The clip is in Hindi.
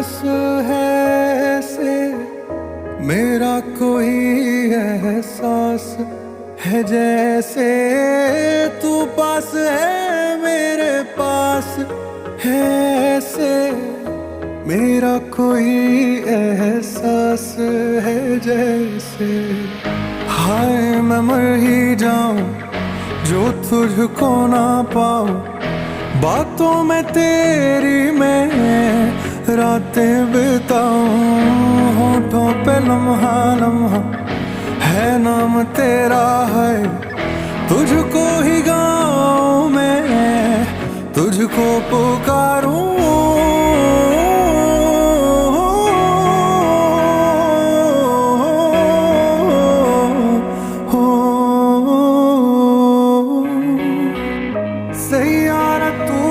पास है ऐसे मेरा कोई एहसास है, जैसे तू पास है मेरे पास है ऐसे मेरा कोई एहसास है, जैसे हाय मैं मर ही जाऊं जो तुझको ना पाऊं, बातों में तेरी मैं रातें बिताऊं, होठों पे लम्हा लम्हा है नाम तेरा है, तुझको ही गाऊं मैं तुझको पुकारूं। सैयारा तू